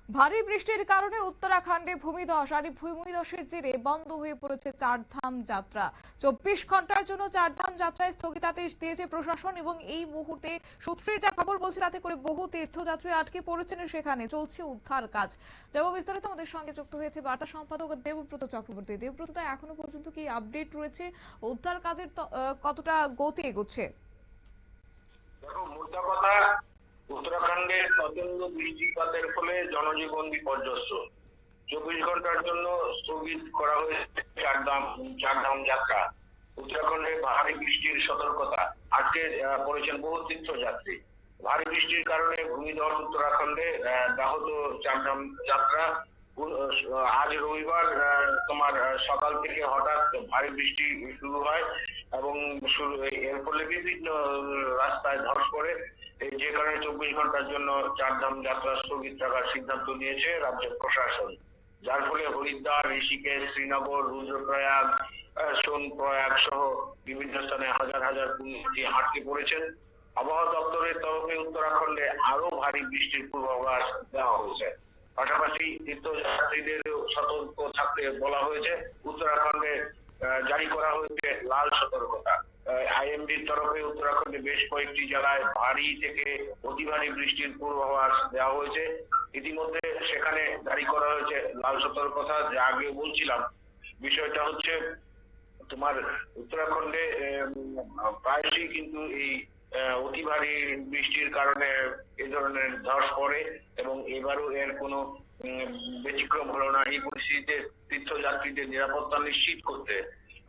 ভারী বৃষ্টির কারণে উত্তরাখণ্ডে ভূমিধস আর এই ভূমিধসের জেরে বন্ধ হয়ে পড়েছে চারধাম যাত্রা। 24 ঘন্টার জন্য চারধাম যাত্রায় স্থগিতাদেশ দিয়েছে প্রশাসন এবং এই মুহূর্তে সূত্রের যা খবর বলছে তাতে করে বহু তীর্থযাত্রী আটকে পড়েছেন, সেখানে চলছে উদ্ধার কাজ। যাবো বিস্তারিত, আমাদের সঙ্গে যুক্ত হয়েছে বার্তা সম্পাদক দেবব্রত চক্রবর্তী। দেবব্রত, এখনো পর্যন্ত কি আপডেট রয়েছে? উদ্ধার কাজের কতটা গতি এগোচ্ছে? দেখো, মোদ্দা কথা, উত্তরাখণ্ডে প্রচন্ড বৃষ্টিপাতের ফলে জনজীবন বিপর্যস্ত। 24 ঘন্টার জন্য স্থগিত করা হয়েছে চারধাম যাত্রা। উত্তরাখণ্ডে ভারী বৃষ্টির সতর্কতা, আজকে পড়েছেন বহু তীর্থযাত্রী। ভারী বৃষ্টির কারণে ভূমিধস উত্তরাখণ্ডে ব্যাহত চারধাম যাত্রা। আজ রবিবার তোমার সকাল থেকে হঠাৎ ভারী বৃষ্টি শুরু হয় এবং এর ফলে বিভিন্ন রাস্তায় ধস পড়ে, যে কারণে 24 ঘন্টার জন্য চারধাম যাত্রা স্থগিত রাখার সিদ্ধান্ত নিয়েছে রাজ্য প্রশাসন। যার ফলে হরিদ্বার, ঋষিকেশ, শ্রীনগর, রুদ্রপ্রয়াগ, সোনপ্রয়াগ সহ বিভিন্ন স্থানে হাজার হাজার পুণ্যার্থী আটকে পড়েছেন। আবহাওয়া দপ্তরের তরফে উত্তরাখণ্ডে আরো ভারী বৃষ্টির পূর্বাভাস দেওয়া হয়েছে। পাশাপাশি তীর্থযাত্রীদের সতর্ক থাকতে বলা হয়েছে। উত্তরাখণ্ডে জারি করা হয়েছে লাল সতর্কতা। আইএমডির তরফে উত্তরাখণ্ডে বেশ কয়েকটি জেলায় ভারী থেকে অতি ভারী বৃষ্টির পূর্বাভাস দেওয়া হয়েছে। ইতিমধ্যে সেখানে জারি করা হয়েছে লাল সতর্কতা। যা আগে বলছিলাম, বিষয়টা হচ্ছে তোমার উত্তরাখণ্ডে প্রায়শই কিন্তু এই অতি ভারী বৃষ্টির কারণে এই ধরনের ধস পড়ে এবং এবারও এর কোনো ব্যতিক্রম হলো না। এই পরিস্থিতিতে তীর্থযাত্রীদের নিরাপত্তা নিশ্চিত করতে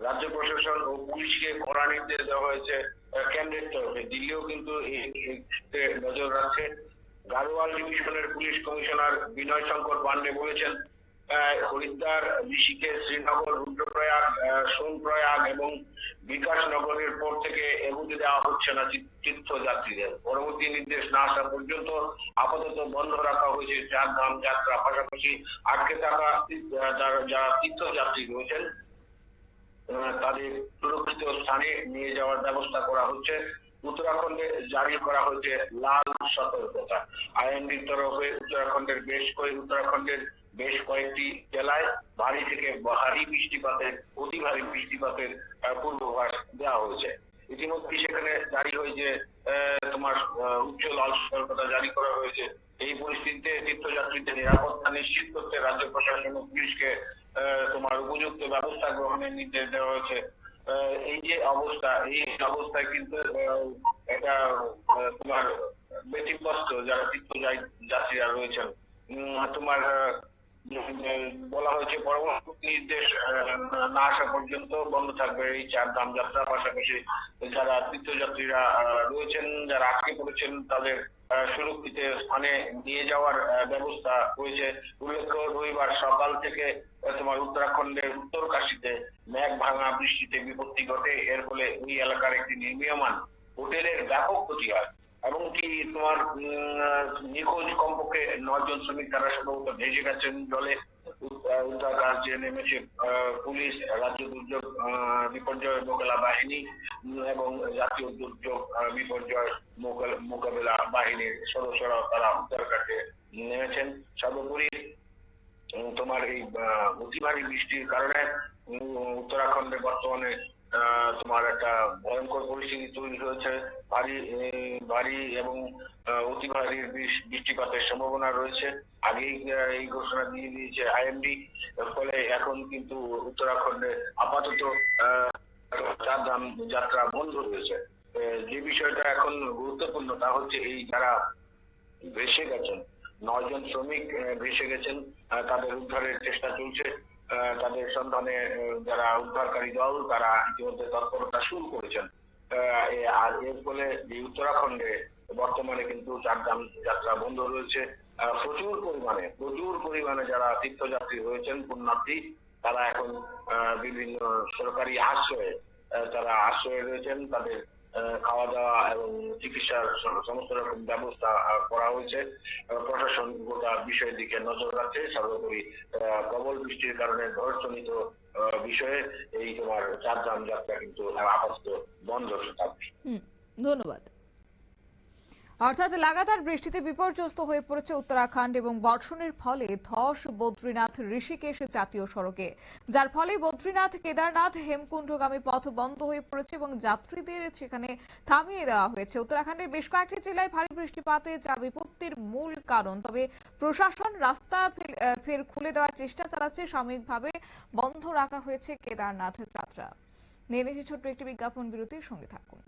রাজ্য প্রশাসন ও পুলিশকে কড়া নির্দেশ দেওয়া হয়েছে কেন্দ্রের তরফে। দিল্লিও কিন্তু নজর রাখছে। গাড়োয়াল ডিভিশনের পুলিশ কমিশনার বিনয় শঙ্কর পান্ডে বলেছেন, হরিদ্বার, ঋষিকেশ, শ্রীনগর, রুদ্রপ্রয়াগ, সোনপ্রয়াগ এবং বিকাশনগরের পর থেকে এগুলি দেওয়া হচ্ছে না তীর্থযাত্রীদের। পরবর্তী নির্দেশ না আসা পর্যন্ত আপাতত বন্ধ রাখা হয়েছে চারধাম যাত্রা। পাশাপাশি আটকে থাকা যারা তীর্থযাত্রী রয়েছেন তাদের সুরক্ষিত স্থানে নিয়ে যাওয়ার ব্যবস্থা করা হচ্ছে। উত্তরাখণ্ডে জারি করা হয়েছে লাল সতর্কতা। আইএমডির তরফে উত্তরাখণ্ডের বেশ কয়েকটি জেলায় ভারী থেকে ভারী বৃষ্টিপাতের, অতি ভারী বৃষ্টিপাতের পূর্বাভাস দেওয়া হয়েছে। ইতিমধ্যে সেখানে জারি হয়েছে তোমার উচ্চ লাল সতর্কতা জারি করা হয়েছে। এই পরিস্থিতিতে তীর্থযাত্রীদের নিরাপত্তা নিশ্চিত করতে রাজ্য প্রশাসন ও পুলিশকে তোমার উপযুক্ত ব্যবস্থা গ্রহণের নির্দেশ দেওয়া হয়েছে। এই যে অবস্থা, এই অবস্থায় কিন্তু এটা তোমার ব্যতিব্যস্ত যারা তীর্থযাত্রীরা রয়েছেন। তোমার বলা হয়েছে পরবর্তী নির্দেশ না আসা পর্যন্ত বন্ধ থাকবে এই চারধাম যাত্রা। পাশাপাশি যারা তীর্থযাত্রীরা রয়েছেন, যারা আটকে পড়েছেন, তাদের সুরক্ষিত স্থানে নিয়ে যাওয়ার ব্যবস্থা হয়েছে। উল্লেখ্য, রবিবার সকাল থেকে তোমার উত্তরাখণ্ডের উত্তরকাশীতে মেঘ ভাঙা বৃষ্টিতে বিপত্তি ঘটে। এর ফলে ওই এলাকার একটি নির্মীয়মান হোটেলের ব্যাপক ক্ষতি হয় এবং কি তোমার নিখোঁজ কমপক্ষে 9 জন শ্রমিক তারা সম্ভবত ভেসে গেছেন জলে। উদ্ধার কাজে নেমেছে পুলিশ, রাজ্য দুর্যোগ বিপর্যয় মোকাবিলা বাহিনী এবং জাতীয় দুর্যোগ বিপর্যয় মোকাবিলা বাহিনীর সদস্যরা তারা উদ্ধার কাজে নেমেছেন। সর্বোপরি তোমার এই অতি ভারী বৃষ্টির কারণে উত্তরাখণ্ডে বর্তমানে তোমার একটা ভয়ঙ্কর পরিস্থিতি তৈরি হয়েছে। ভারী এবং অতি ভারী বৃষ্টিপাতের সম্ভাবনা রয়েছে। আগেই এই ঘোষণা দিয়ে দিয়েছে আইএমডি। ফলে এখন কিন্তু উত্তরাখণ্ডে আপাতত চারধাম যাত্রা বন্ধ রয়েছে। যে বিষয়টা এখন গুরুত্বপূর্ণ তা হচ্ছে এই যারা ভেসে গেছেন, 9 জন শ্রমিক ভেসে গেছেন, তাদের উদ্ধারের চেষ্টা চলছে। তাদের সন্ধানে যারা উদ্ধারকারী দল তারা ইতিমধ্যে তৎপরতা শুরু করেছেন। আর এর ফলে উত্তরাখণ্ডে বর্তমানে কিন্তু চারধাম যাত্রা বন্ধ রয়েছে। প্রচুর পরিমাণে যারা তীর্থযাত্রী রয়েছেন, পুণ্যার্থী, তারা এখন বিভিন্ন সরকারি আশ্রয়ে রয়েছেন। তাদের খাওয়া দাওয়া এবং চিকিৎসার সমস্ত রকম ব্যবস্থা করা হয়েছে। প্রশাসন গোটা বিষয়ের দিকে নজর রাখছে। সর্বোপরি প্রবল বৃষ্টির কারণে ধসজনিত বিষয়ে এই তোমার চারধাম যাত্রা কিন্তু আপাতত বন্ধ থাকবে। ধন্যবাদ। অর্থাৎ লাগাতার বৃষ্টিতে বিপর্যস্ত হয়ে পড়েছে উত্তরাখণ্ড এবং বর্ষণের ফলে ধস বদ্রীনাথ ঋষিকেশ জাতীয় সড়কে, যার ফলে বদ্রীনাথ কেদারনাথ হেমকুণ্ডগামী পথ বন্ধ হয়ে পড়েছে এবং যাত্রীদের সেখানে থামিয়ে দেওয়া হয়েছে। উত্তরাখণ্ডের বেশ কয়েকটি জেলায় ভারী বৃষ্টিপাতে যা বিপত্তির মূল কারণ। তবে প্রশাসন রাস্তা ফের খুলে দেওয়ার চেষ্টা চালাচ্ছে। সাময়িকভাবে বন্ধ রাখা হয়েছে কেদারনাথ যাত্রা। নিয়ে নিয়েছি ছোট্ট একটি বিজ্ঞাপন বিরতির সঙ্গে থাকুন।